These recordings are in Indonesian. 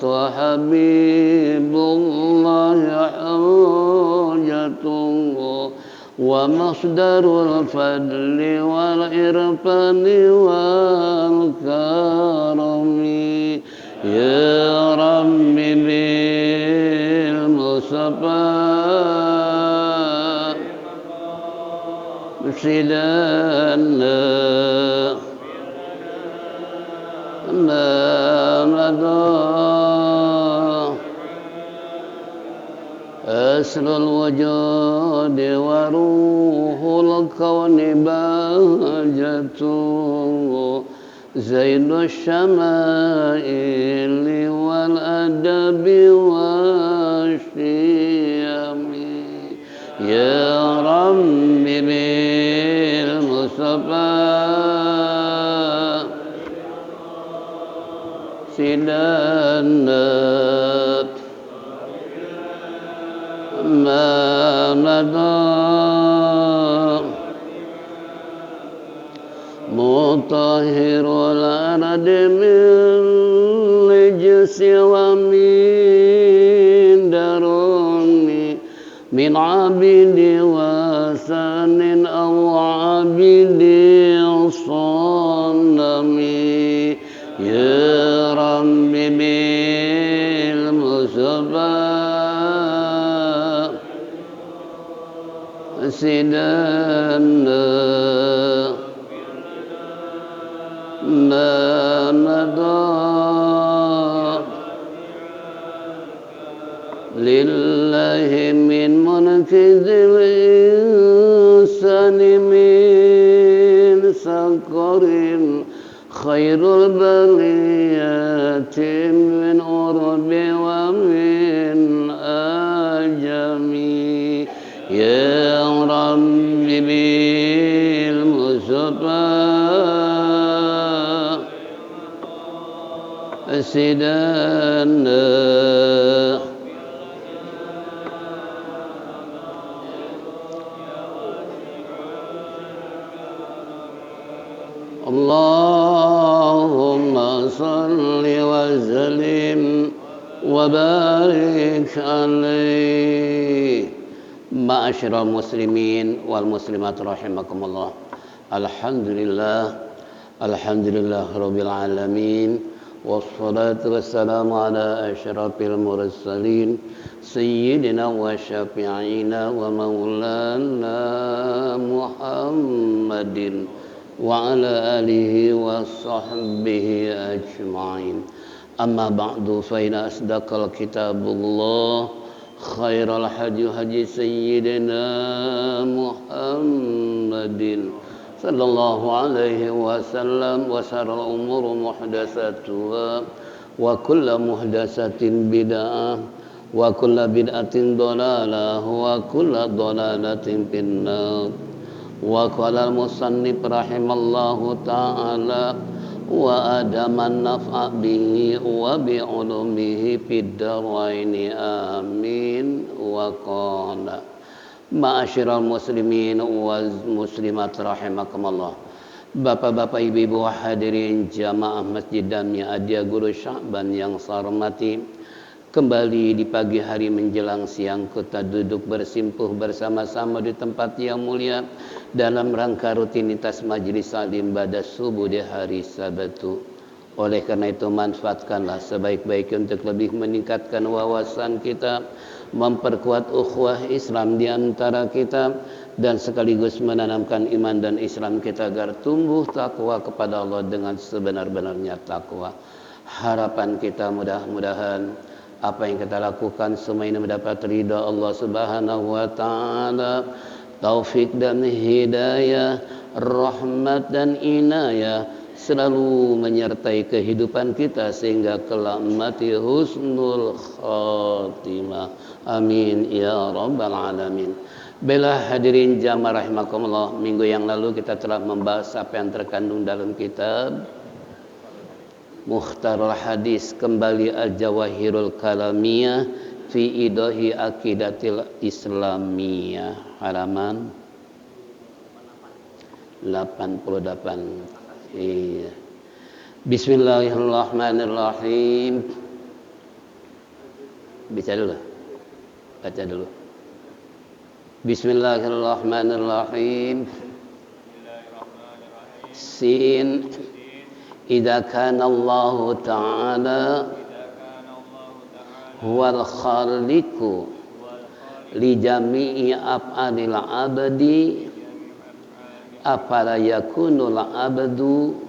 حبيب الله حجته ومصدر الفضل والإرفان والكرم يا رب بالمصطفى سيدنا ما مضى أسر الوجود وروح الكون بهجته زين الشمائل والأدب والشيم يا رب بالمصطفى سيدنا ما مضى مطهر الأرض من رجس ومن درن من عبد وثن أو عبد صنم يا رب بالمصطفى سيدنا ما مضى لله من منكذ الإنسان من سكر خير البريات من أرب ومن أجم يا رب بالمصطفى سيدنا اللهم صل وسلم وبارك عليه. Ma'asyiral muslimin wal muslimat rahimakumullah. Alhamdulillah rabbil alamin wassalatu wassalamu ala asyrafil mursalin sayyidina wa syafi'ina wa maulana Muhammadin wa ala alihi wa sahbihi ajma'in. Amma ba'du fa inna asdaqal kitabullah khairal hadi hadi sayyidina Muhammadin sallallahu alaihi wasallam wa syarrul umur muhdatsatuha wa kullu muhdatsatin bid'ah wa kullu bid'atin dhalalah wa kullu dhalalatin finnar. Wa qala al-musannif rahimallahu ta'ala wa adaman naf'a bihi wa bi ulumihi fid daraini amin. Wa qala ma'asyiral muslimin wal muslimat rahimakumullah. Bapak-bapak, ibu-ibu hadirin jamaah Masjid Damia Adia Guru Sya'ban yang saya hormati, kembali di pagi hari menjelang siang kita duduk bersimpuh bersama-sama di tempat yang mulia dalam rangka rutinitas majelis salim pada subuh di hari Sabtu. Oleh karena itu manfaatkanlah sebaik-baiknya untuk lebih meningkatkan wawasan kita, memperkuat ukhuwah Islam di antara kita, dan sekaligus menanamkan iman dan Islam kita agar tumbuh takwa kepada Allah dengan sebenar-benarnya takwa. Harapan kita mudah-mudahan apa yang kita lakukan semua ini mendapat ridha Allah Subhanahu wa taala, taufik dan hidayah, rahmat dan inayah selalu menyertai kehidupan kita sehingga kelak mati husnul khatimah. Amin ya rabbal alamin. Bela hadirin jamaah rahimakumullah, minggu yang lalu kita telah membahas apa yang terkandung dalam kitab Mukhtarul Hadis, kembali Al-Jawahirul Kalamiyah fi idahi aqidatil Islamiyah, halaman 88. Iya. Bismillahirrahmanirrahim. Baca dulu. Baca dulu. Bismillahirrahmanirrahim. Sin idza kana Allah ta'ala huwal khaliqu li jami'i af'alil abdi afala yakunul abdu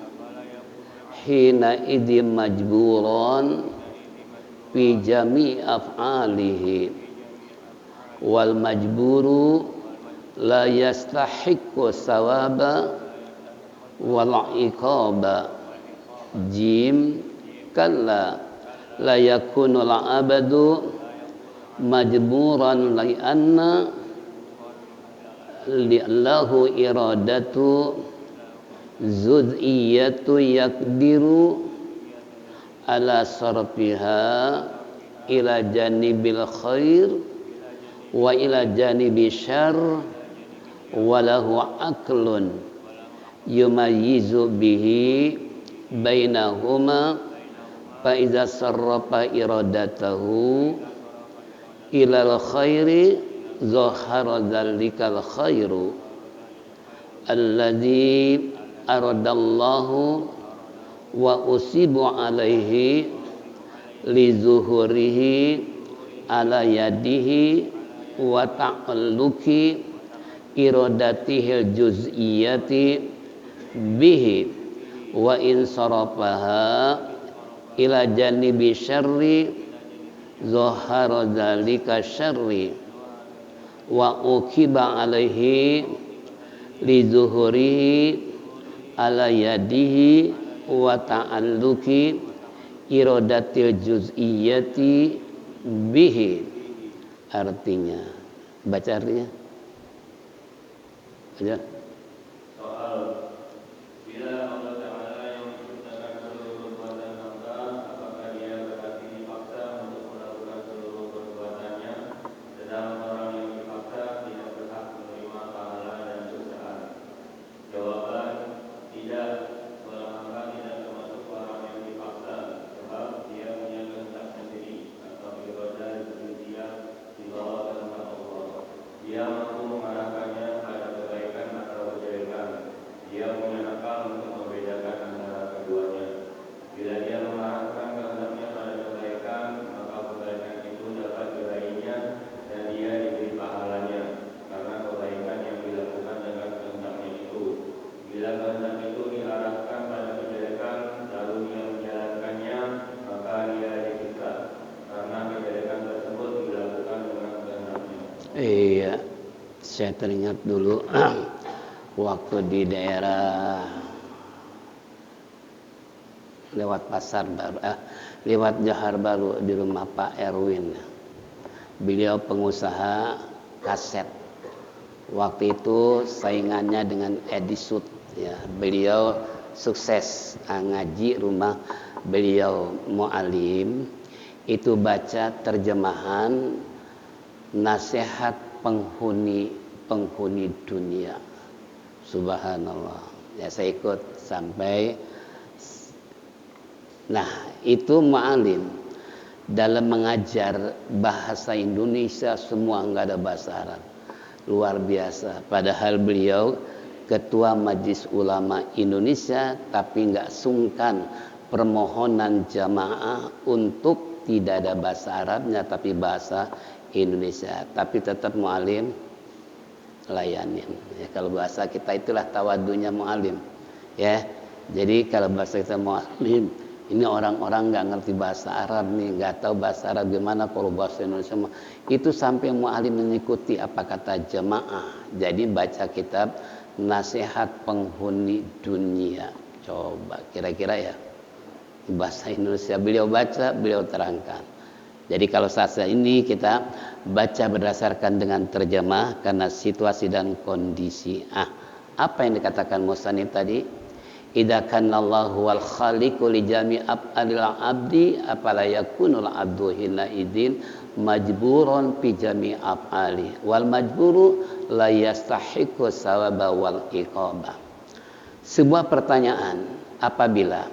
hina idzin majburan fi jami'i af'alihi wal majburu la yastahiqqu sawaba wal iqaba. Jim kalla la yakunul abdu majburan li anna lahu iradatu zud'iyatu yakdiru ala sarfiha ila janibil khair wa ila janibi syarr wa lahu aqlun yumayyizu bihi bainahuma fa iza sarrafa iradatahu ilal khairi zahara dzalikal khairu alladzi aradallahu wa usibu alaihi li zuhurihi ala yadihi wa ta'alluqi iradatihil juz'iyati bihi wa in sarafaha ila janibi syarri zahara dzalika syarri wa uqiba alaihi li zuhurihi ala yadihi wa ta'alluqi iradatil juz'iyati bihi. Artinya, baca artinya aja. Iya, saya teringat dulu waktu di daerah lewat pasar baru, lewat Johar Baru di rumah Pak Erwin. Beliau pengusaha kaset. Waktu itu saingannya dengan Edi Sud. Ya, beliau sukses ngaji rumah beliau mu'alim. Itu baca terjemahan nasihat penghuni dunia. Subhanallah. Ya, saya ikut sampai. Nah, itu mu'alim dalam mengajar bahasa Indonesia semua nggak ada bahasa Arab. Luar biasa. Padahal beliau ketua Majelis Ulama Indonesia, tapi nggak sungkan permohonan jamaah untuk tidak ada bahasa Arabnya tapi bahasa Indonesia, tapi tetap mu'alim layanin. Ya, kalau bahasa kita itulah tawadunya mu'alim. Ya, jadi kalau bahasa kita mu'alim, ini orang-orang nggak ngerti bahasa Arab nih, nggak tahu bahasa Arab gimana kalau bahasa Indonesia. Itu sampai mu'alim mengikuti apa kata jemaah. Jadi baca kitab nasihat penghuni dunia. Coba kira-kira ya bahasa Indonesia beliau baca, beliau terangkan. Jadi kalau saat ini kita baca berdasarkan dengan terjemah karena situasi dan kondisi. Apa yang dikatakan musannif tadi? Idza kana Allahu wal khaliqu li jami' af'alil abdi afala yakunul abdu hina idzin majburun fi jami' af'ali wal majburu la yastahiqu sawaba wal iqaba. Sebuah pertanyaan, apabila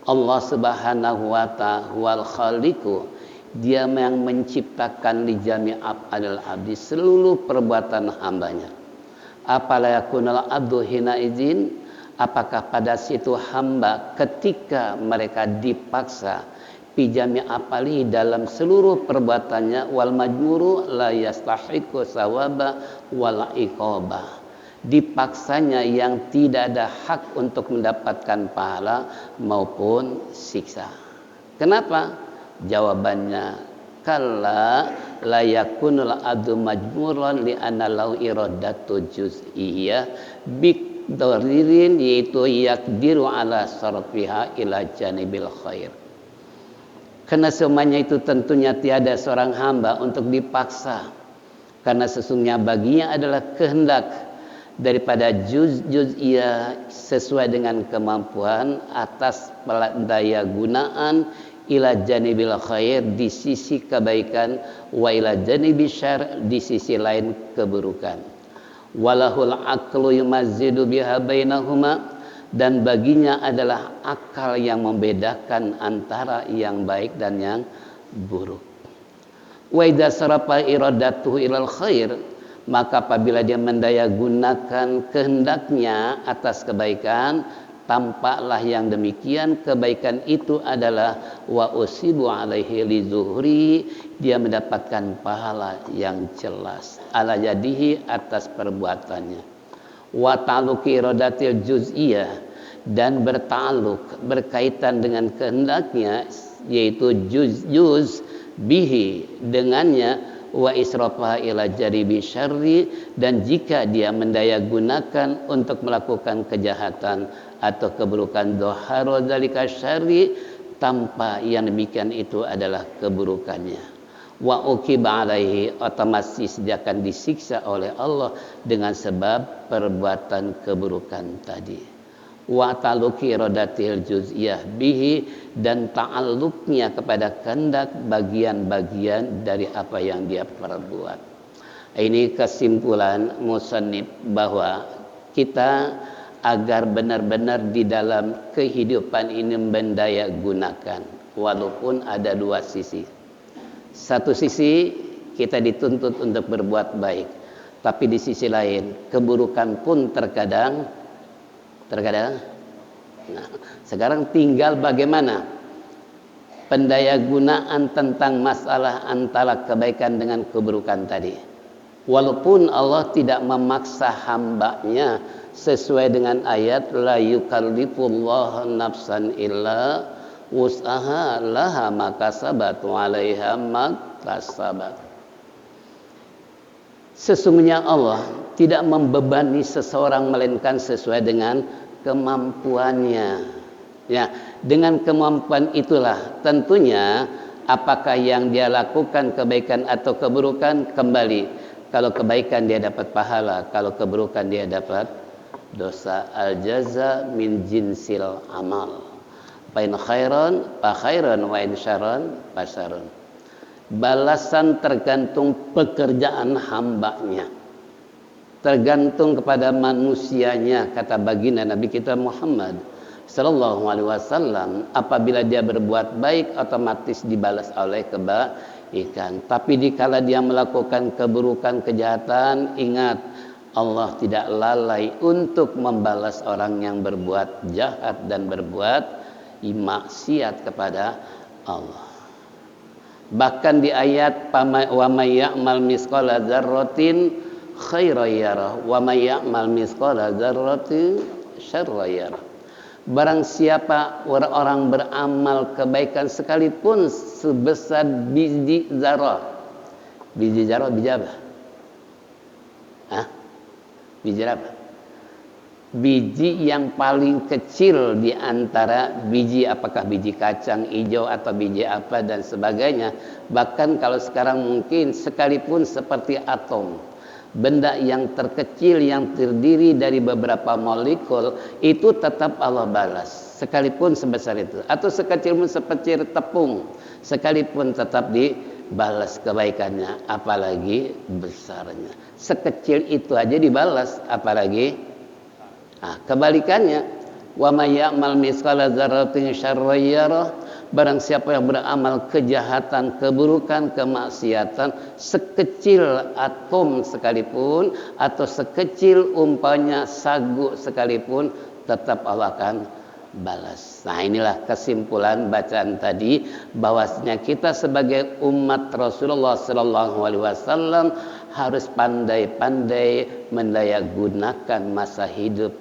Allah Subhanahu wa ta'ala wal khaliqu Dia yang menciptakan li jami' af'alil abdi, seluruh perbuatan hambanya. Apala yakunal abdu hina izin, apakah pada situ hamba ketika mereka dipaksa pijami apali dalam seluruh perbuatannya, wal majmuru la yastahiqu sawaba wal iqaba, dipaksanya yang tidak ada hak untuk mendapatkan pahala maupun siksa. Kenapa? Jawabannya, kalla la yakunul abdu majmuran li anna lau iradatu juz'iyyah biqdaririn, yaitu yakdiru ala sarfiha ila janibil khair. Karena semuanya itu tentunya tiada seorang hamba untuk dipaksa, karena sesungguhnya baginya adalah kehendak daripada juz'iyah sesuai dengan kemampuan atas daya gunaan ila janibil khair, di sisi kebaikan, wa ila janibi syarr, di sisi lain keburukan. Walahul aqlu yumazidu biha bainahuma, dan baginya adalah akal yang membedakan antara yang baik dan yang buruk. Wa idza sarafa iradatuhu ilal khair, maka apabila dia mendaya gunakan kehendaknya atas kebaikan, tampaklah yang demikian kebaikan itu adalah wa usibu alaihi li zuhri, dia mendapatkan pahala yang jelas ala yadihi, atas perbuatannya. Wa ta'alluqi iradatil juz'iyah, dan berkaitan dengan kehendaknya, yaitu juz bihi, dengannya, wa israfaha ila jaribi syarri, dan jika dia mendaya gunakan untuk melakukan kejahatan atau keburukan, doharo dzalika syarri, tanpa yang demikian itu adalah keburukannya. Wa uqiba alaihi, otomatis dia akan disiksa oleh Allah dengan sebab perbuatan keburukan tadi. Wa ta'alluqi iradatil juz'iyah bihi, dan ta'alluqnya kepada kehendak bagian-bagian dari apa yang dia perbuat. Ini kesimpulan musannif bahwa kita agar benar-benar di dalam kehidupan ini mendaya gunakan, walaupun ada dua sisi. Satu sisi kita dituntut untuk berbuat baik, tapi di sisi lain keburukan pun terkadang. Nah, sekarang tinggal bagaimana pendaya gunaan tentang masalah antara kebaikan dengan keburukan tadi. Walaupun Allah tidak memaksa hambanya sesuai dengan ayat la yukallifullahu nafsan illa wus'aha laha ma kasabat wa 'alaiha ma kasabat. Sesungguhnya Allah tidak membebani seseorang melainkan sesuai dengan kemampuannya. Ya, dengan kemampuan itulah tentunya apakah yang dia lakukan kebaikan atau keburukan, kembali. Kalau kebaikan dia dapat pahala, kalau keburukan dia dapat dosa. Al jaza min jinsil amal. Fa in khairan fa khairan wa in syarran fa syarrun. Balasan tergantung pekerjaan hambanya, tergantung kepada manusianya, kata baginda Nabi kita Muhammad sallallahu alaihi wasallam. Apabila dia berbuat baik, otomatis dibalas oleh kebaikan. Tapi dikala dia melakukan keburukan, kejahatan, ingat Allah tidak lalai untuk membalas orang yang berbuat jahat dan berbuat maksiat kepada Allah. Bahkan di ayat wa may ya'mal misqala dzarratin khairan yarah wa may ya'mal misqala dzarratin syarran yarah. Barang siapa orang beramal kebaikan sekalipun sebesar biji zarah. Biji zarah biji apa? Hah? Biji apa? Biji yang paling kecil di antara biji, apakah biji kacang hijau atau biji apa dan sebagainya. Bahkan kalau sekarang mungkin sekalipun seperti atom, benda yang terkecil yang terdiri dari beberapa molekul, itu tetap Allah balas sekalipun sebesar itu. Atau sekecil pun seperti tepung, sekalipun tetap dibalas kebaikannya, apalagi besarnya. Sekecil itu aja dibalas, apalagi kebalikannya, wa may ya'mal misqala dzarratin syarran yarah, barang siapa yang beramal kejahatan, keburukan, kemaksiatan sekecil atom sekalipun atau sekecil umpanya sagu sekalipun, tetap Allah akan balas. Nah, inilah kesimpulan bacaan tadi, bahwasanya kita sebagai umat Rasulullah sallallahu alaihi wasallam harus pandai-pandai mendayagunakan masa hidup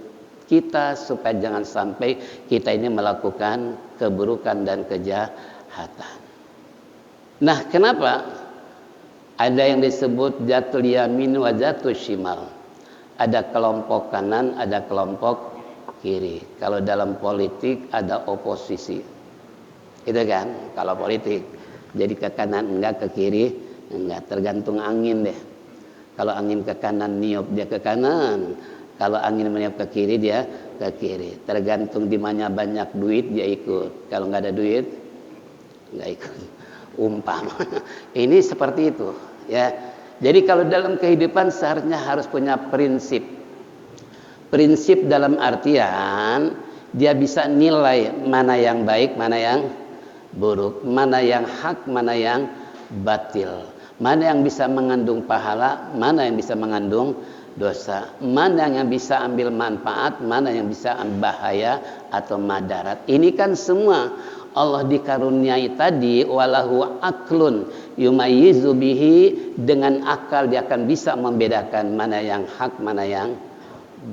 kita supaya jangan sampai kita ini melakukan keburukan dan kejahatan. Nah, kenapa ada yang disebut jatul yamin wa jatul shimal? Ada kelompok kanan, ada kelompok kiri. Kalau dalam politik ada oposisi. Itu kan kalau politik. Jadi ke kanan enggak, ke kiri enggak, tergantung angin deh. Kalau angin ke kanan niup dia ke kanan, kalau angin meniup ke kiri dia ke kiri. Tergantung di mana banyak duit dia ikut. Kalau nggak ada duit nggak ikut. Umpama ini seperti itu ya. Jadi kalau dalam kehidupan seharusnya harus punya prinsip. Prinsip dalam artian dia bisa nilai mana yang baik, mana yang buruk, mana yang hak, mana yang batil, mana yang bisa mengandung pahala, mana yang bisa mengandung dosa, mana yang bisa ambil manfaat, mana yang bisa bahaya atau madarat. Ini kan semua Allah dikaruniai tadi, walahu aklun yumayyizu bihi, dengan akal dia akan bisa membedakan mana yang hak, mana yang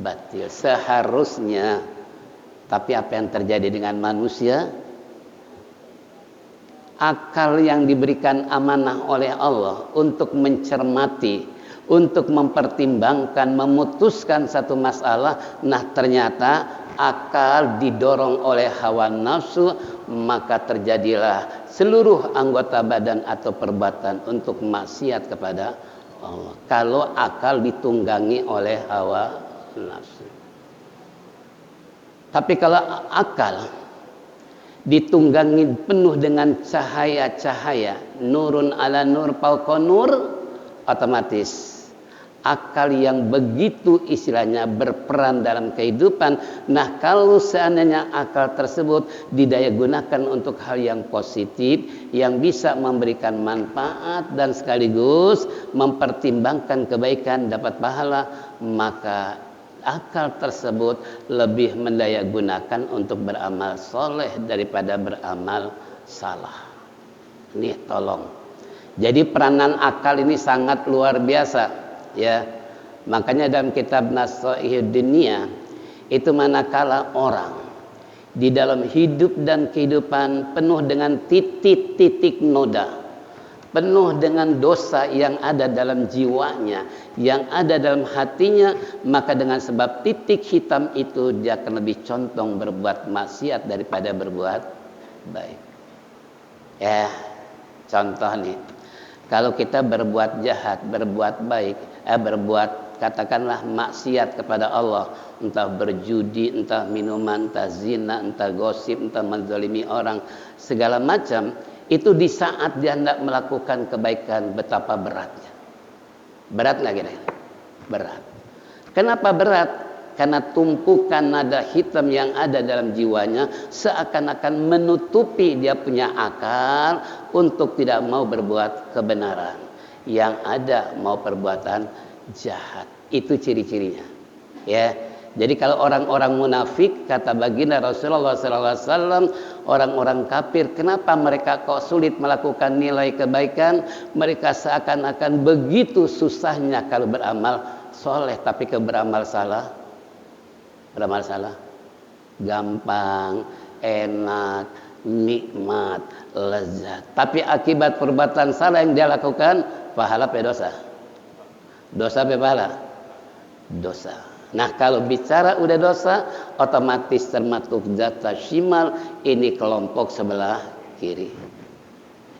batil. Seharusnya, tapi apa yang terjadi dengan manusia? Akal yang diberikan amanah oleh Allah untuk mencermati, untuk mempertimbangkan, memutuskan satu masalah, nah ternyata akal didorong oleh hawa nafsu, maka terjadilah seluruh anggota badan atau perbuatan untuk maksiat kepada Allah. Kalau akal ditunggangi oleh hawa nafsu. Tapi kalau akal ditunggangi penuh dengan cahaya-cahaya, nurun ala nur fauqa nur, otomatis akal yang begitu istilahnya berperan dalam kehidupan. Nah, kalau seandainya akal tersebut didayagunakan untuk hal yang positif, yang bisa memberikan manfaat dan sekaligus mempertimbangkan kebaikan dapat pahala, maka akal tersebut lebih mendayagunakan untuk beramal soleh daripada beramal salah. Ini tolong. Jadi peranan akal ini sangat luar biasa. Ya, makanya dalam kitab Nasihat Dunia itu manakala orang di dalam hidup dan kehidupan penuh dengan titik-titik noda, penuh dengan dosa yang ada dalam jiwanya, yang ada dalam hatinya, maka dengan sebab titik hitam itu dia akan lebih condong berbuat maksiat daripada berbuat baik. Ya, contoh nih, kalau kita berbuat jahat, berbuat baik, berbuat katakanlah maksiat kepada Allah, entah berjudi, entah minuman, entah zina, entah gosip, entah menzalimi orang, segala macam, itu di saat dia hendak melakukan kebaikan, betapa beratnya. Berat nggak kira-kira? Berat. Kenapa berat? Karena tumpukan nada hitam yang ada dalam jiwanya seakan-akan menutupi dia punya akal untuk tidak mau berbuat kebenaran. Yang ada mau perbuatan jahat. Itu ciri-cirinya. Ya. Jadi kalau orang-orang munafik, kata baginda Rasulullah SAW, orang-orang kafir, kenapa mereka kok sulit melakukan nilai kebaikan? Mereka seakan-akan begitu susahnya kalau beramal soleh, tapi beramal salah. Beramal salah. Gampang, enak, nikmat, lezat. Tapi akibat perbuatan salah yang dia lakukan, pahala apa dosa? Dosa apa pahala? Dosa. Nah, kalau bicara udah dosa, otomatis termasuk jata shimal, ini kelompok sebelah kiri.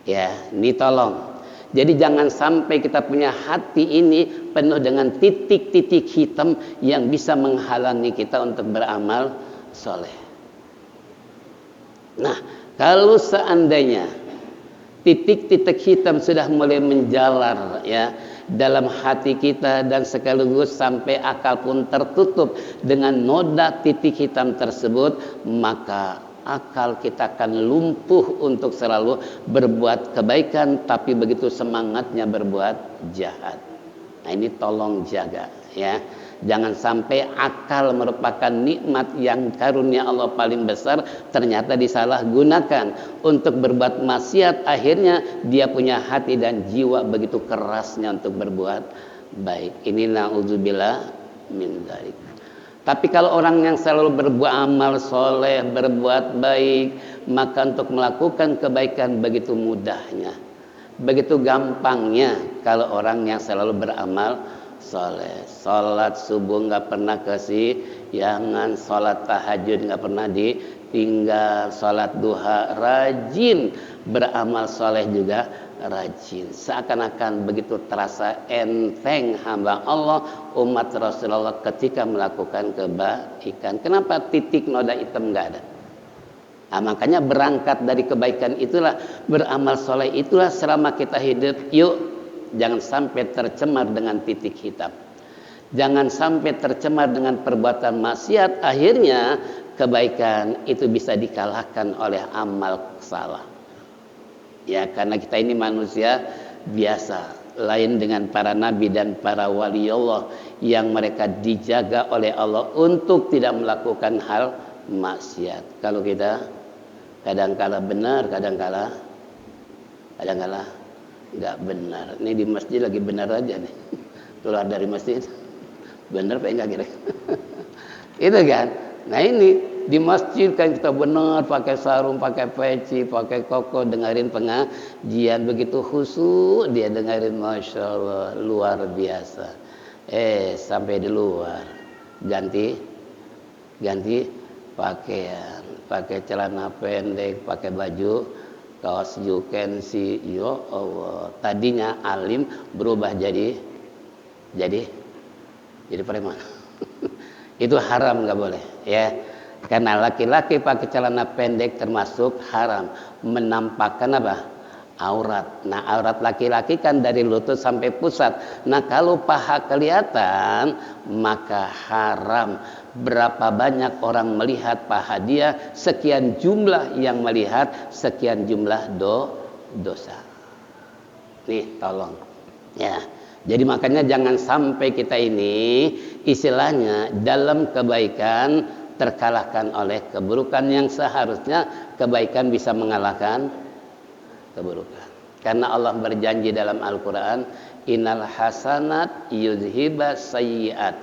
Ya, ini tolong. Jadi jangan sampai kita punya hati ini penuh dengan titik-titik hitam yang bisa menghalangi kita untuk beramal soleh. Nah, kalau seandainya titik-titik hitam sudah mulai menjalar ya dalam hati kita, dan sekaligus sampai akal pun tertutup dengan noda titik hitam tersebut, maka akal kita akan lumpuh untuk selalu berbuat kebaikan, tapi begitu semangatnya berbuat jahat. Nah, ini tolong jaga ya. Jangan sampai akal merupakan nikmat yang karunia Allah paling besar ternyata disalahgunakan untuk berbuat maksiat, akhirnya dia punya hati dan jiwa begitu kerasnya untuk berbuat baik. Ini na'udzubillah min dzalik. Tapi kalau orang yang selalu berbuat amal soleh, berbuat baik, maka untuk melakukan kebaikan begitu mudahnya, begitu gampangnya. Kalau orang yang selalu beramal soleh, sholat subuh nggak pernah kesiangan, sholat tahajud nggak pernah ditinggal, sholat duha rajin, beramal soleh juga rajin. Seakan-akan begitu terasa enteng hamba Allah, umat Rasulullah ketika melakukan kebaikan. Kenapa titik noda hitam nggak ada? Nah, makanya berangkat dari kebaikan itulah, beramal soleh itulah selama kita hidup. Yuk, jangan sampai tercemar dengan titik hitam. Jangan sampai tercemar dengan perbuatan maksiat. Akhirnya kebaikan itu bisa dikalahkan oleh amal salah. Ya, karena kita ini manusia biasa, lain dengan para nabi dan para wali Allah yang mereka dijaga oleh Allah untuk tidak melakukan hal maksiat. Kalau kita kadang-kala benar, kadang-kala nggak benar. Ini di masjid lagi benar aja nih. Keluar dari masjid benar apa enggak kira? Itu kan. Nah, ini di masjid kan kita benar, pakai sarung, pakai peci, pakai koko, dengerin pengajian begitu khusyuk dia dengerin, masya Allah, luar biasa. Sampai di luar ganti pakaian, pakai celana pendek, pakai baju kaos you can see. Ya Allah, tadinya alim berubah jadi preman. Itu haram, nggak boleh ya. Karena laki-laki pakai celana pendek termasuk haram, menampakkan apa? Aurat. Nah, aurat laki-laki kan dari lutut sampai pusat. Nah, kalau paha kelihatan maka haram. Berapa banyak orang melihat paha dia, sekian jumlah yang melihat, sekian jumlah dosa. Nih, tolong ya. Jadi makanya jangan sampai kita ini istilahnya dalam kebaikan terkalahkan oleh keburukan, yang seharusnya kebaikan bisa mengalahkan keburukan. Karena Allah berjanji dalam Al-Quran, innal hasanat yuzhibas sayyiat.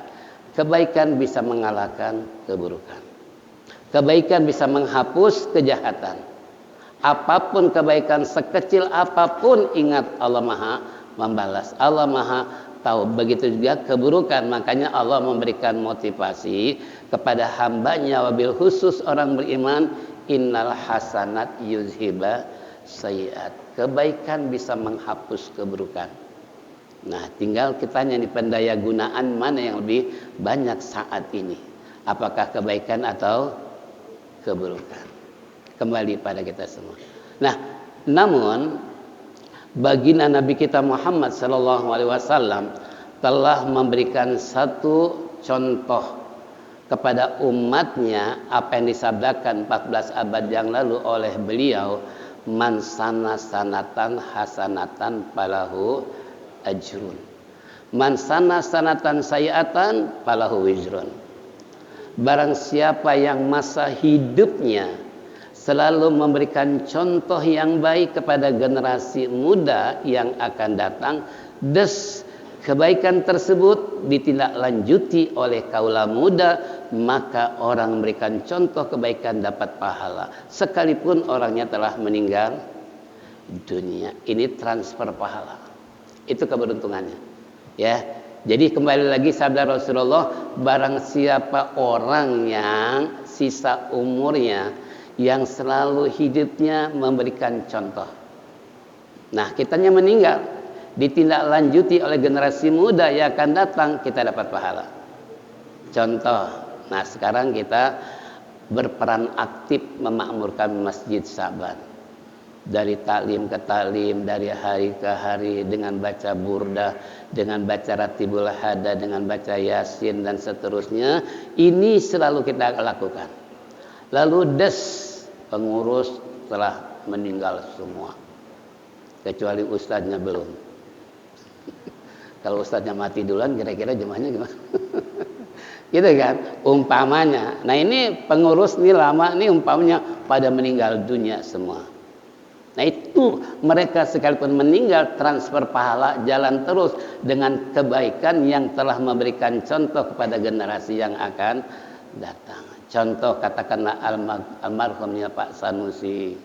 Kebaikan bisa mengalahkan keburukan. Kebaikan bisa menghapus kejahatan. Apapun kebaikan, sekecil apapun, ingat Allah Maha membalas, Allah Maha tahu. Begitu juga keburukan. Makanya Allah memberikan motivasi kepada hambanya, wabil khusus orang beriman, innal hasanat yuzhiba sayyiat. Kebaikan bisa menghapus keburukan. Nah, tinggal kitanya nih, pendaya gunaan mana yang lebih banyak saat ini, apakah kebaikan atau keburukan? Kembali pada kita semua. Nah, namun baginda Nabi kita Muhammad sallallahu alaihi wasallam telah memberikan satu contoh kepada umatnya, apa yang disabdakan 14 abad yang lalu oleh beliau, man sana sanatan hasanatan falahu ajrun, man sana sanatan sayiatan falahu wizrun. Barang siapa yang masa hidupnya selalu memberikan contoh yang baik kepada generasi muda yang akan datang, kebaikan tersebut ditindaklanjuti oleh kaula muda, maka orang memberikan contoh kebaikan dapat pahala sekalipun orangnya telah meninggal dunia. Ini transfer pahala, itu keberuntungannya ya. Jadi kembali lagi sabda Rasulullah, barang siapa orang yang sisa umurnya yang selalu hidupnya memberikan contoh, nah kitanya meninggal, ditindaklanjuti oleh generasi muda yang akan datang, kita dapat pahala. Contoh, nah sekarang kita berperan aktif memakmurkan Masjid Sa'ban, dari taklim ke taklim, dari hari ke hari, dengan baca burdah, dengan baca ratibul hada, dengan baca yasin dan seterusnya. Ini selalu kita lakukan. Lalu pengurus telah meninggal semua, kecuali ustadznya belum. Kalau ustadznya mati duluan, kira-kira jemaahnya gimana? Gitu kan, umpamanya. Nah ini pengurus nih lama nih umpamanya pada meninggal dunia semua. Nah itu mereka sekalipun meninggal, transfer pahala jalan terus dengan kebaikan yang telah memberikan contoh kepada generasi yang akan datang. Contoh katakanlah almarhumnya Pak Sanusi,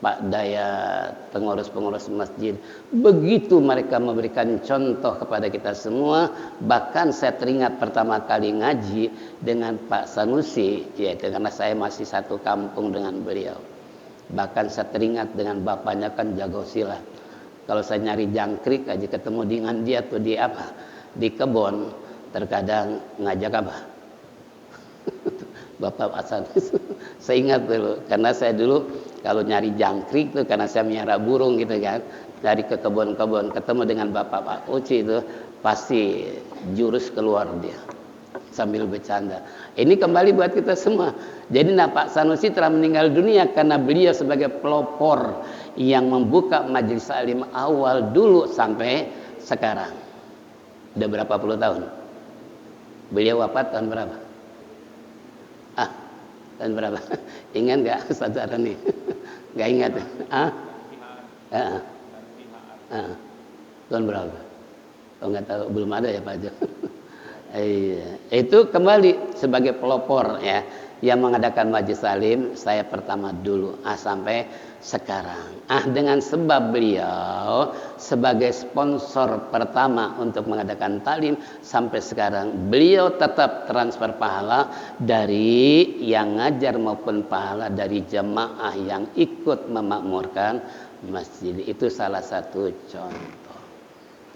Pak Dayat, pengurus-pengurus masjid. Begitu mereka memberikan contoh kepada kita semua. Bahkan saya teringat pertama kali ngaji dengan Pak Sanusi, yaitu karena saya masih satu kampung dengan beliau. Bahkan saya teringat dengan bapaknya kan jago silat. Kalau saya nyari jangkrik aja ketemu dengan dia tuh di apa? Di kebun. Terkadang ngajak apa? Bapak Hasan. Saya ingat dulu, karena saya dulu kalau nyari jangkrik tuh karena saya miara burung gitu kan, dari ke kebun-kebun ketemu dengan Bapak Pak Uci itu pasti jurus keluar dia sambil bercanda. Ini kembali buat kita semua. Jadi Pak Sanusi telah meninggal dunia karena beliau sebagai pelopor yang membuka majelis alim awal dulu sampai sekarang. Udah berapa puluh tahun? Beliau wafat tahun berapa? Tahun berapa? Ingat nggak saudara nih? Nggak ingat? Tahun berapa? Oh nggak tahu, belum ada ya Pak Jo. Itu kembali sebagai pelopor ya yang mengadakan majelis alim saya pertama dulu sampai sekarang. Dengan sebab beliau sebagai sponsor pertama untuk mengadakan talim sampai sekarang, beliau tetap transfer pahala dari yang ngajar maupun pahala dari jemaah yang ikut memakmurkan masjid. Itu salah satu contoh.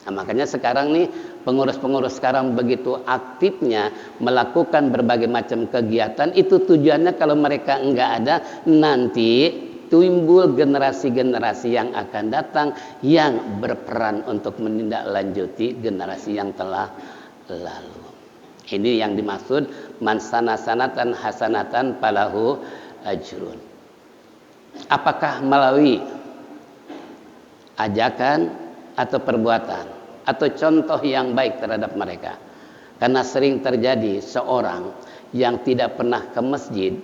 Nah, makanya sekarang nih pengurus-pengurus sekarang begitu aktifnya melakukan berbagai macam kegiatan. Itu tujuannya kalau mereka enggak ada, nanti timbul generasi-generasi yang akan datang yang berperan untuk menindaklanjuti generasi yang telah lalu. Ini yang dimaksud man sanatan hasanatan falahu ajrun. Apakah melalui ajakan atau perbuatan atau contoh yang baik terhadap mereka? Karena sering terjadi seorang yang tidak pernah ke masjid,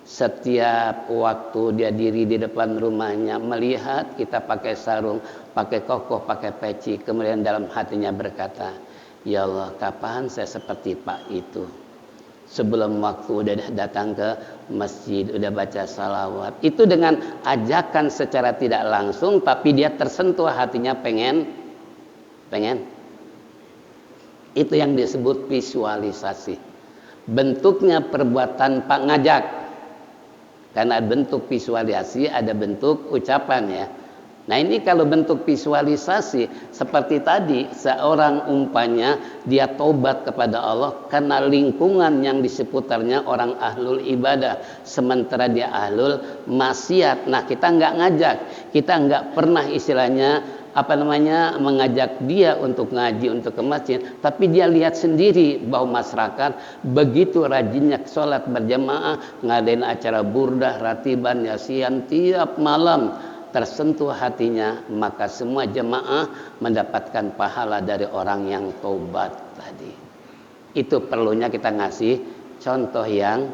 setiap waktu dia diri di depan rumahnya melihat kita pakai sarung, pakai koko, pakai peci, kemudian dalam hatinya berkata, ya Allah, kapan saya seperti Pak itu? Sebelum waktu udah datang ke masjid, udah baca salawat. Itu dengan ajakan secara tidak langsung, tapi dia tersentuh hatinya pengen. Itu yang disebut visualisasi. Bentuknya perbuatan Pak ngajak. Karena bentuk visualisasi ada bentuk ucapan ya. Nah ini kalau bentuk visualisasi seperti tadi, seorang umpanya dia tobat kepada Allah karena lingkungan yang di seputarnya orang ahlul ibadah, sementara dia ahlul maksiat. Nah kita nggak ngajak, kita nggak pernah istilahnya mengajak dia untuk ngaji, untuk ke masjid, tapi dia lihat sendiri bahwa masyarakat begitu rajinnya sholat berjamaah, ngadain acara burdah, ratiban, yasian tiap malam, tersentuh hatinya, maka semua jemaah mendapatkan pahala dari orang yang taubat tadi. Itu perlunya kita ngasih contoh yang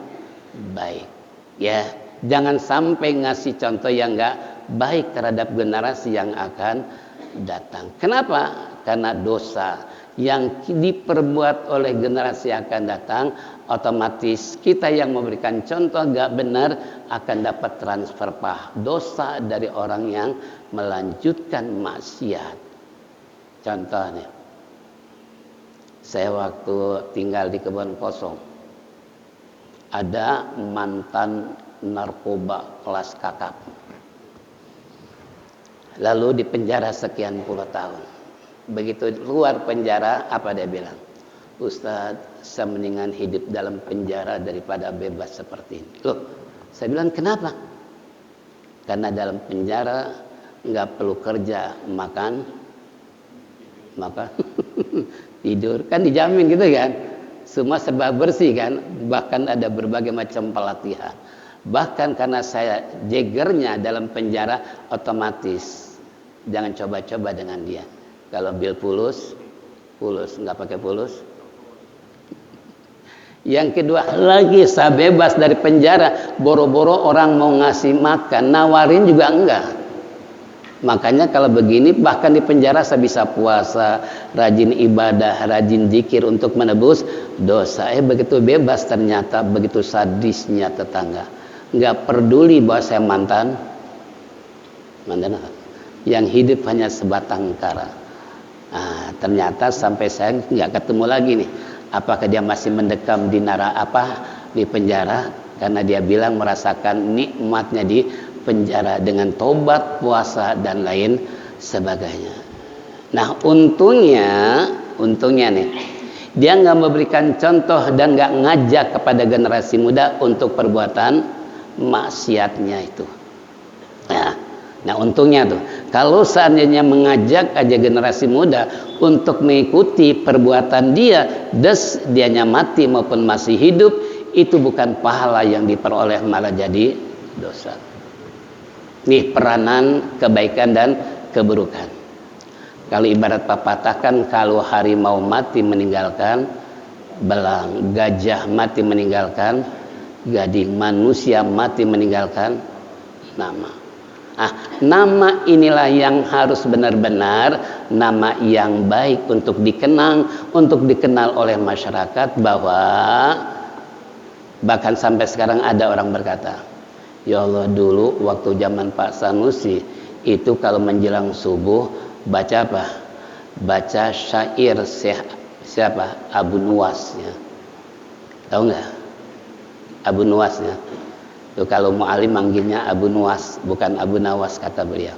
baik ya. Jangan sampai ngasih contoh yang enggak baik terhadap generasi yang akan datang. Kenapa? Karena dosa yang diperbuat oleh generasi yang akan datang, otomatis kita yang memberikan contoh gak benar akan dapat transfer dosa dari orang yang melanjutkan maksiat. Contohnya, saya waktu tinggal di Kebon Kosong, ada mantan narkoba kelas kakap, lalu dipenjara sekian puluh tahun. Begitu keluar penjara, apa dia bilang? Ustadz, saya mendingan hidup dalam penjara daripada bebas seperti ini. Loh, saya bilang kenapa? Karena dalam penjara nggak perlu kerja, makan, tidur, kan dijamin gitu kan? Semua serba bersih kan? Bahkan ada berbagai macam pelatihan. Bahkan karena saya jegernya dalam penjara, otomatis jangan coba-coba dengan dia. Kalau bil pulus, nggak pakai pulus. Yang kedua lagi, saya bebas dari penjara, boro-boro orang mau ngasih makan, nawarin juga enggak. Makanya kalau begini, bahkan di penjara saya bisa puasa, rajin ibadah, rajin zikir untuk menebus dosa. Begitu bebas ternyata begitu sadisnya tetangga. Nggak peduli bahwa saya mantan apa? Yang hidup hanya sebatang kara. Nah, ternyata sampai saya nggak ketemu lagi nih. Apakah dia masih mendekam di penjara? Karena dia bilang merasakan nikmatnya di penjara dengan tobat, puasa dan lain sebagainya. Nah, untungnya nih, dia nggak memberikan contoh dan nggak ngajak kepada generasi muda untuk perbuatan maksiatnya itu. Nah, untungnya tuh, kalau seandainya mengajak aja generasi muda untuk mengikuti perbuatan dia, dianya mati maupun masih hidup, itu bukan pahala yang diperoleh, malah jadi dosa. Nih peranan kebaikan dan keburukan. Kalau ibarat pepatah kan, kalau harimau mati meninggalkan belang, gajah mati meninggalkan gading, manusia mati meninggalkan nama. Nama inilah yang harus benar-benar nama yang baik untuk dikenal oleh masyarakat, bahwa bahkan sampai sekarang ada orang berkata, ya Allah, dulu waktu zaman Pak Sanusi itu kalau menjelang subuh baca apa? Baca syair siapa? Abu Nuwas ya. Tahu nggak? Abu Nuwas ya. Tuh, kalau mu'alim manggilnya Abu Nuwas, bukan Abu Nawas, kata beliau.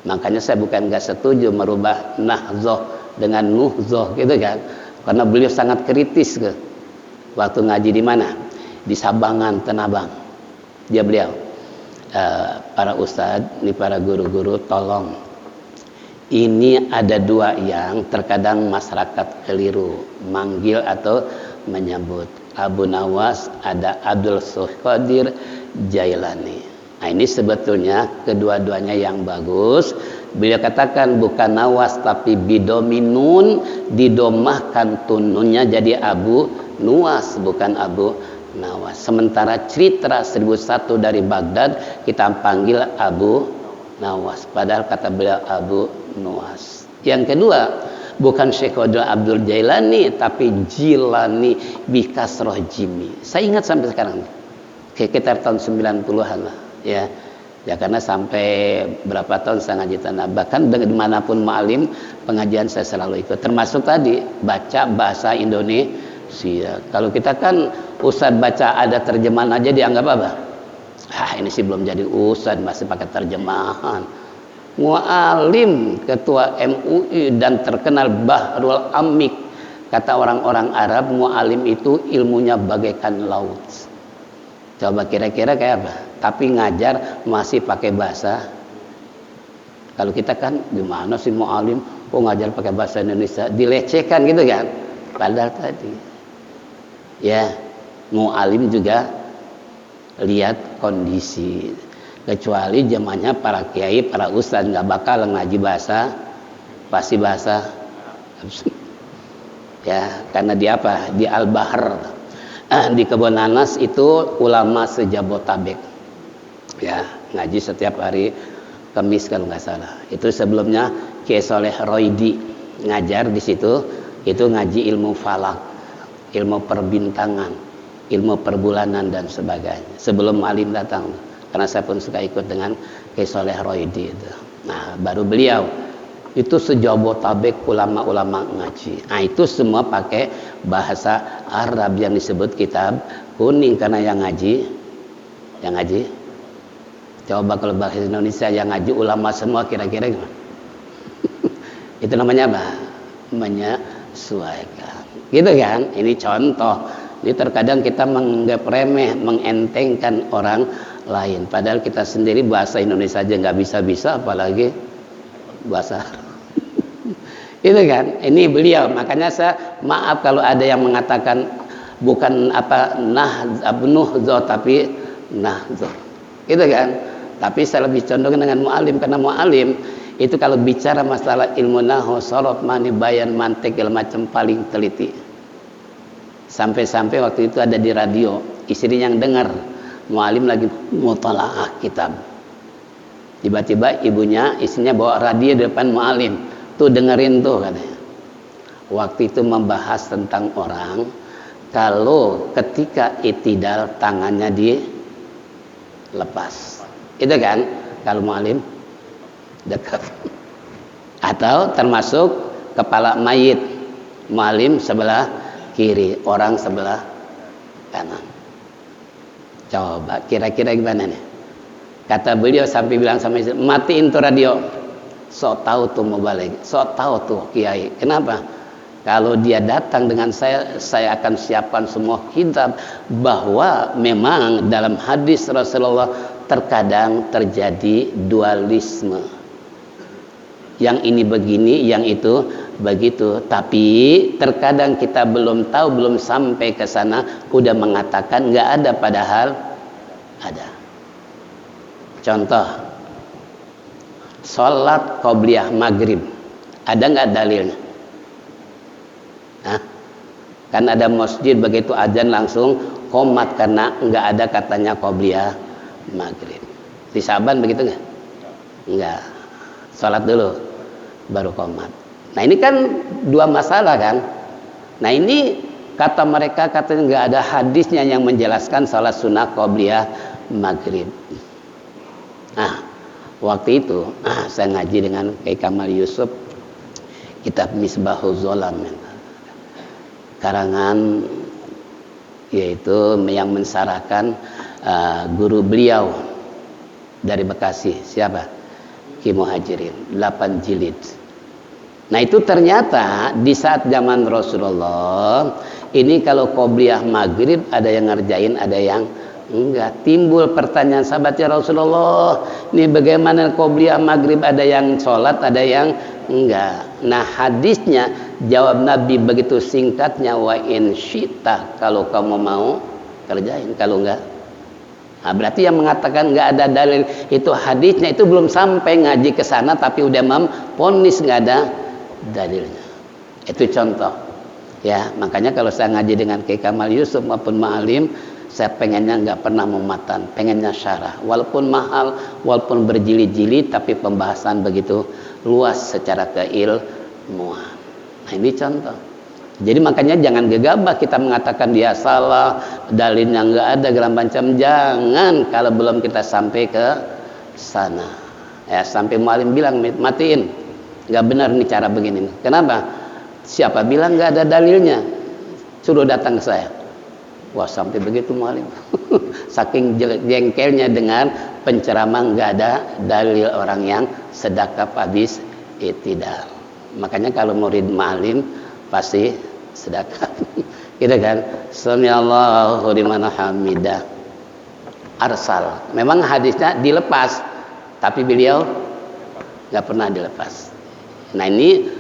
Makanya saya bukan nggak setuju merubah nahzoh dengan nuhzoh gitu kan. Karena beliau sangat kritis ke. Waktu ngaji di mana? Di Sabangan, Tanah Abang. Dia beliau, para ustadz, ini para guru-guru, tolong, ini ada dua yang terkadang masyarakat keliru manggil atau menyebut. Abu Nawas, ada Abdul Qadir Jailani. Nah, ini sebetulnya kedua-duanya yang bagus. Beliau katakan bukan Nawas tapi bidominun, didomahkan tununnya jadi Abu Nuwas, bukan Abu Nawas. Sementara Citra 1001 dari Baghdad kita panggil Abu Nawas, padahal kata beliau Abu Nuwas. Yang kedua, bukan Syekh Abdul Jailani tapi Jilani bikasroh jimi. Saya ingat sampai sekarang, sekitar tahun 90-an lah ya. Ya karena sampai berapa tahun saya ngaji tanah, bahkan dimanapun ma'alim pengajian saya selalu ikut, termasuk tadi baca bahasa Indonesia. Kalau kita kan ustadz baca ada terjemahan aja dianggap apa? Ini sih belum jadi ustadz, masih pakai terjemahan. Mu'alim, ketua MUI dan terkenal Bahrul Amik, kata orang-orang Arab, mu'alim itu ilmunya bagaikan laut. Coba kira-kira kayak apa? Tapi ngajar masih pakai bahasa. Kalau kita kan gimana sih mu'alim, kok ngajar pakai bahasa Indonesia, dilecehkan gitu kan. Padahal tadi ya, mu'alim juga lihat kondisi. Kecuali zamannya para kiai, para ustadz nggak bakal ngaji bahasa, pasti bahasa ya, karena di apa? Di Al-Bahr, di Kebun Nanas itu ulama sejabotabek ya, ngaji setiap hari Kamis kalau nggak salah. Itu sebelumnya Kiai Soleh Roidi ngajar di situ, itu ngaji ilmu falak, ilmu perbintangan, ilmu perbulanan dan sebagainya. Sebelum alim datang, karena saya pun suka ikut dengan Kiai Soleh Roidi itu. Nah, baru beliau itu sejabotabek ulama-ulama ngaji. Nah, itu semua pakai bahasa Arab yang disebut kitab kuning, karena yang ngaji coba kalau bahasa Indonesia yang ngaji ulama semua, kira-kira gimana? Itu namanya apa? Menyesuaikan. Gitu kan? Ini contoh. Ini terkadang kita menganggap remeh, mengentengkan orang lain, padahal kita sendiri bahasa Indonesia aja nggak bisa-bisa, apalagi bahasa itu kan. Ini beliau, makanya saya maaf kalau ada yang mengatakan bukan apa nuhzoh tapi nahdzur. Gitu kan? Tapi saya lebih condong dengan mu'alim, karena mu'alim itu kalau bicara masalah ilmu nahwu, sorof, mani, bayan, mantik, segala macam paling teliti. Sampai-sampai waktu itu ada di radio, istrinya yang dengar mu'alim lagi mutalaah kitab. Tiba-tiba ibunya, istrinya bawa radio di depan mu'alim. Tuh dengerin tuh katanya. Waktu itu membahas tentang orang kalau ketika itidal tangannya dilepas. Itu kan kalau mu'alim dekat. Atau termasuk kepala mayit, mu'alim sebelah kiri, orang sebelah kanan. Coba kira-kira gimana nih? Kata beliau sampai bilang sama istri, matiin tuh radio. Sok tahu tuh mau balik, sok tahu tuh kiai. Kenapa? Kalau dia datang dengan saya akan siapkan semua kitab, bahwa memang dalam hadis Rasulullah terkadang terjadi dualisme. Yang ini begini, yang itu begitu. Tapi terkadang kita belum tahu, belum sampai ke sana, udah mengatakan nggak ada, padahal ada. Contoh, sholat qobliyah maghrib, ada nggak dalilnya? Hah? Kan ada masjid begitu azan langsung qomat karena nggak ada katanya qobliyah maghrib. Di Saban begitu nggak? Nggak. Sholat dulu baru qomat. Nah ini kan dua masalah kan. Nah ini kata mereka katanya nggak ada hadisnya yang menjelaskan sholat sunnah qobliyah maghrib. Nah waktu itu saya ngaji dengan Kiai Kamal Yusuf kitab Misbahul Zolam, karangan yaitu yang mensarahkan guru beliau dari Bekasi, siapa? Ki Muhajirin, 8 jilid. Nah itu ternyata di saat zaman Rasulullah ini kalau qobliyah maghrib ada yang ngerjain, ada yang enggak. Timbul pertanyaan sahabatnya Rasulullah, ini bagaimana qobliyah maghrib ada yang sholat, ada yang enggak. Nah hadisnya jawab Nabi begitu singkatnya, wa in syi'ta, kalau kamu mau kerjain, kalau enggak. Nah, berarti yang mengatakan enggak ada dalil itu hadisnya itu belum sampai ngaji ke sana tapi udah memvonis enggak ada dalilnya. Itu contoh. Ya, makanya kalau saya ngaji dengan Kiai Kamal Yusuf maupun Ma'alim, saya pengennya enggak pernah mematan, pengennya syarah. Walaupun mahal, walaupun berjilid-jilid, tapi pembahasan begitu luas secara keilmuan. Nah ini contoh. Jadi makanya jangan gegabah kita mengatakan dia salah, dalilnya nggak ada, segala macam. Jangan kalau belum kita sampai ke sana. Ya sampai mualim bilang matiin, nggak benar nih cara begini. Kenapa? Siapa bilang nggak ada dalilnya? Suruh datang ke saya. Wah sampai begitu mualim. Saking jengkelnya dengan penceramah nggak ada dalil orang yang sedekah habis itidal. Makanya kalau murid mualim pasti sedekah. Gitu kan? Samiallahu liman hamidah. Arsal. Memang hadisnya dilepas, tapi beliau nggak pernah dilepas. Nah ini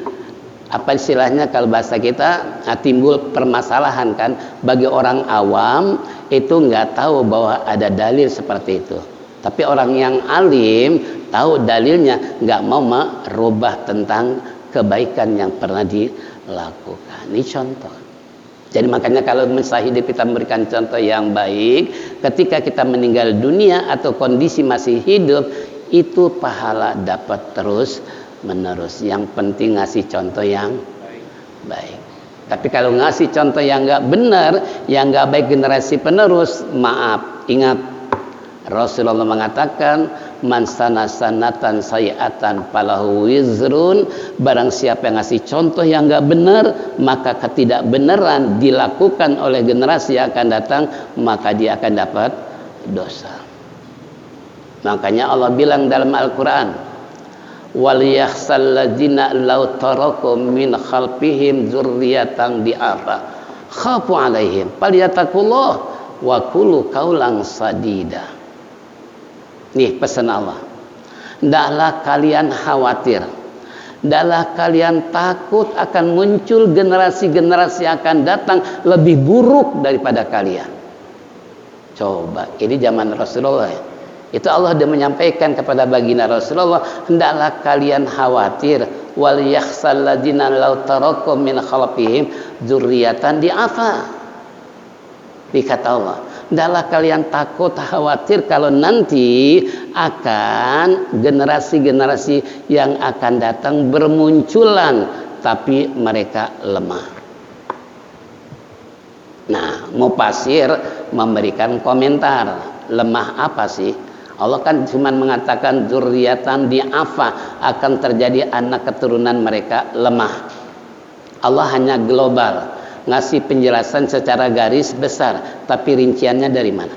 apa istilahnya kalau bahasa kita timbul permasalahan kan, bagi orang awam itu nggak tahu bahwa ada dalil seperti itu. Tapi orang yang alim tahu dalilnya, nggak mau merubah tentang kebaikan yang pernah dilakukan. Ini contoh. Jadi makanya kalau masa hidup kita memberikan contoh yang baik, ketika kita meninggal dunia atau kondisi masih hidup, itu pahala dapat terus menerus. Yang penting ngasih contoh yang baik. Tapi kalau ngasih contoh yang nggak benar, yang nggak baik generasi penerus, maaf, ingat Rasulullah mengatakan, man sanatan sayiatan falahu wizrun, barang siapa yang ngasih contoh yang nggak benar, maka ketidakbenaran dilakukan oleh generasi yang akan datang, maka dia akan dapat dosa. Makanya Allah bilang dalam Al-Quran, waliyakhsal ladzina law taraku min khalfihim dzurriyyatan di'afa khafu alaihim falyattaqullah wa qulu qaulan sadida. Nih pesan Allah, hendaklah kalian khawatir, hendaklah kalian takut akan muncul generasi-generasi yang akan datang lebih buruk daripada kalian. Coba, ini zaman Rasulullah. Itu Allah sudah menyampaikan kepada baginda Rasulullah, hendaklah kalian khawatir wal yakhsal ladina law tarakum min khalfihim dzurriatan di'afa. Dikata Allah, hendaklah kalian takut khawatir kalau nanti akan generasi-generasi yang akan datang bermunculan tapi mereka lemah. Nah, Mufasir memberikan komentar, lemah apa sih? Allah kan cuma mengatakan dzurriatan di'afa, akan terjadi anak keturunan mereka lemah. Allah hanya global, ngasih penjelasan secara garis besar, tapi rinciannya dari mana?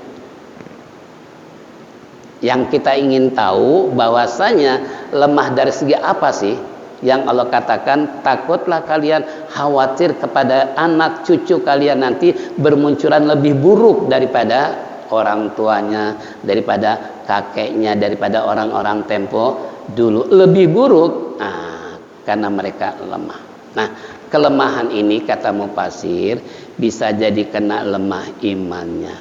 Yang kita ingin tahu bahwasanya lemah dari segi apa sih? Yang Allah katakan, takutlah kalian khawatir kepada anak cucu kalian nanti bermunculan lebih buruk daripada orang tuanya, daripada kakeknya, daripada orang-orang tempo dulu. Lebih buruk karena mereka lemah. Nah, kelemahan ini kata Mufasir bisa jadi kena lemah imannya,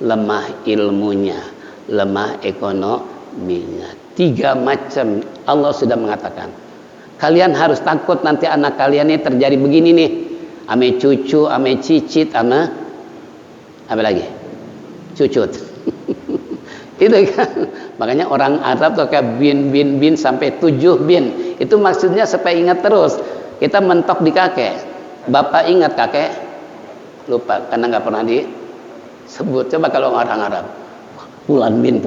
lemah ilmunya, lemah ekonominya. 3 macam Allah sudah mengatakan. Kalian harus takut nanti anak kalian ini terjadi begini nih, ame cucu, ame cicit, ame apa lagi? Cucut. Itu kan. Makanya orang Arab tuh kayak bin sampai 7 bin. Itu maksudnya supaya ingat terus. Kita mentok di kakek. Bapak ingat kakek? Lupa karena nggak pernah disebut. Coba kalau orang Arab. Pulan bin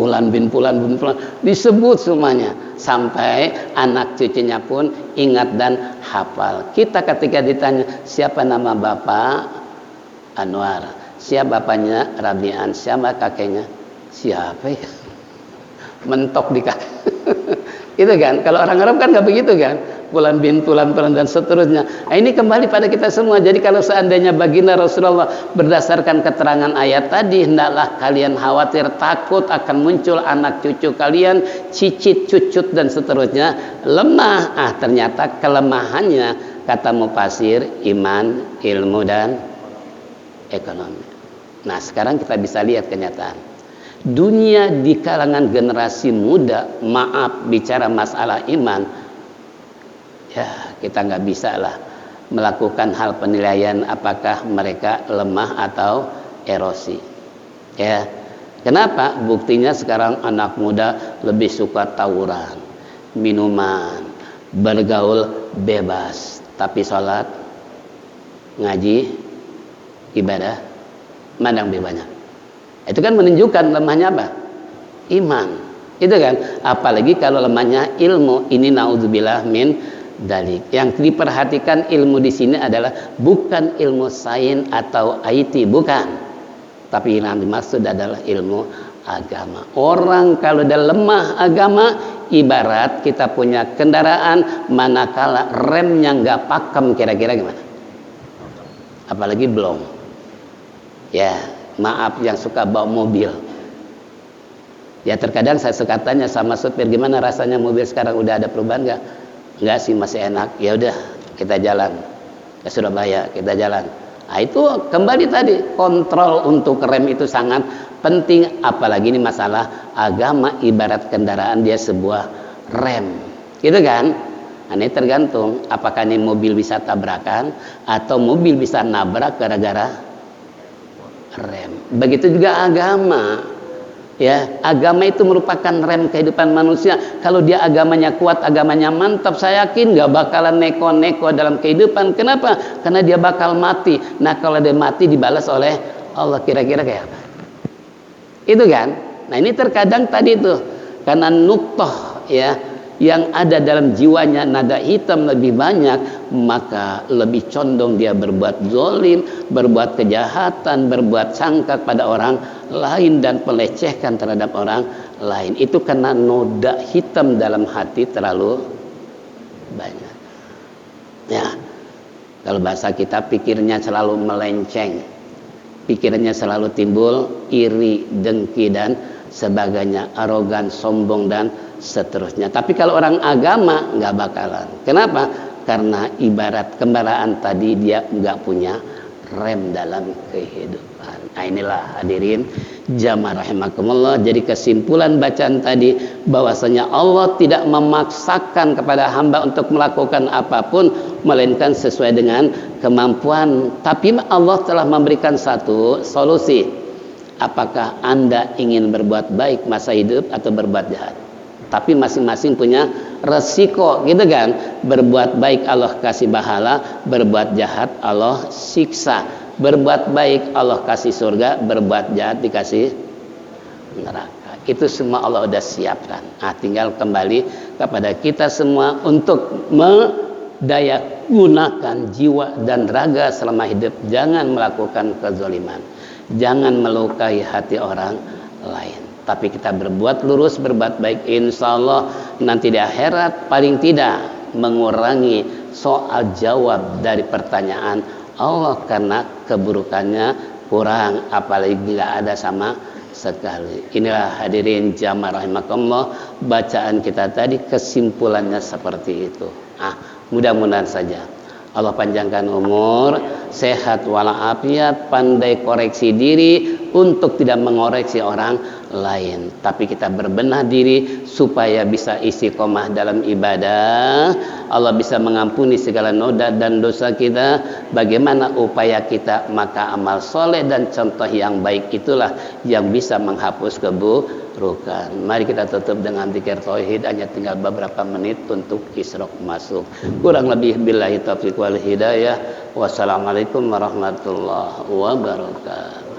disebut semuanya sampai anak cucunya pun ingat dan hafal. Kita ketika ditanya siapa nama bapak, Anwar, siapa bapaknya, Rabian, siapa kakeknya, siapa ya, mentok di kakek. Itu kan, kalau orang Arab kan nggak begitu kan, pulan dan seterusnya. Nah, ini kembali pada kita semua. Jadi kalau seandainya baginda Rasulullah berdasarkan keterangan ayat tadi, hendaklah kalian khawatir, takut akan muncul anak cucu kalian, cicit, cucut dan seterusnya lemah. Ternyata kelemahannya kata Mufasir iman, ilmu dan ekonomi. Nah, sekarang kita bisa lihat kenyataan. Dunia di kalangan generasi muda, maaf bicara masalah iman, ya kita nggak bisa lah melakukan hal penilaian apakah mereka lemah atau erosi. Ya, kenapa? Buktinya sekarang anak muda lebih suka tawuran, minuman, bergaul bebas, tapi sholat, ngaji, ibadah, mana yang lebih banyak? Itu kan menunjukkan lemahnya apa? Iman. Itu kan, apalagi kalau lemahnya ilmu. Ini naudzubillah min dalik. Yang diperhatikan ilmu di sini adalah bukan ilmu sains atau IT, bukan. Tapi yang dimaksud adalah ilmu agama. Orang kalau udah lemah agama, ibarat kita punya kendaraan, manakala remnya nggak pakem, kira-kira gimana? Apalagi belum. Ya, maaf yang suka bawa mobil. Ya terkadang saya suka tanya sama supir, gimana rasanya mobil sekarang, udah ada perubahan nggak? Nggak sih, masih enak. Ya udah kita jalan ke Surabaya, kita jalan. Nah itu kembali tadi, kontrol untuk rem itu sangat penting. Apalagi ini masalah agama, ibarat kendaraan dia sebuah rem, gitu kan? Nah, ini tergantung apakah ini mobil bisa tabrakan atau mobil bisa nabrak gara-gara rem. Begitu juga agama. Ya, agama itu merupakan rem kehidupan manusia. Kalau dia agamanya kuat, agamanya mantap, saya yakin gak bakalan neko-neko dalam kehidupan. Kenapa? Karena dia bakal mati. Nah, kalau dia mati dibalas oleh Allah, kira-kira kayak apa? Itu kan? Nah, ini terkadang tadi itu karena nuktoh ya yang ada dalam jiwanya nada hitam lebih banyak, maka lebih condong dia berbuat zalim, berbuat kejahatan, berbuat sangka pada orang lain dan pelecehkan terhadap orang lain. Itu karena noda hitam dalam hati terlalu banyak. Ya, kalau bahasa kita pikirnya selalu melenceng, pikirannya selalu timbul iri, dengki dan sebagainya, arogan, sombong dan seterusnya. Tapi kalau orang agama nggak bakalan. Kenapa? Karena ibarat kendaraan tadi dia nggak punya rem dalam kehidupan. Nah inilah hadirin jamaah rahimakumullah. Jadi kesimpulan bacaan tadi bahwasanya Allah tidak memaksakan kepada hamba untuk melakukan apapun melainkan sesuai dengan kemampuan. Tapi Allah telah memberikan satu solusi. Apakah Anda ingin berbuat baik masa hidup atau berbuat jahat? Tapi masing-masing punya resiko, gitu kan? Berbuat baik Allah kasih pahala, berbuat jahat Allah siksa. Berbuat baik Allah kasih surga, berbuat jahat dikasih neraka. Itu semua Allah udah siapkan. Nah, tinggal kembali kepada kita semua untuk mendaya gunakan jiwa dan raga selama hidup. Jangan melakukan kezaliman, jangan melukai hati orang lain. Tapi kita berbuat lurus, berbuat baik, insya Allah nanti di akhirat paling tidak mengurangi soal jawab dari pertanyaan Allah karena keburukannya kurang, apalagi nggak ada sama sekali. Inilah hadirin jamaah rahimakumullah, bacaan kita tadi kesimpulannya seperti itu. Mudah-mudahan saja Allah panjangkan umur, sehat walafiat, pandai koreksi diri untuk tidak mengoreksi orang lain. Tapi kita berbenah diri supaya bisa istiqomah dalam ibadah. Allah bisa mengampuni segala noda dan dosa kita. Bagaimana upaya kita? Maka amal soleh dan contoh yang baik itulah yang bisa menghapus keburukan. Mari kita tutup dengan zikir tauhid. Hanya tinggal beberapa menit untuk isyraq masuk. Kurang lebih billahi taufiq wal hidayah. Wassalamualaikum warahmatullahi wabarakatuh.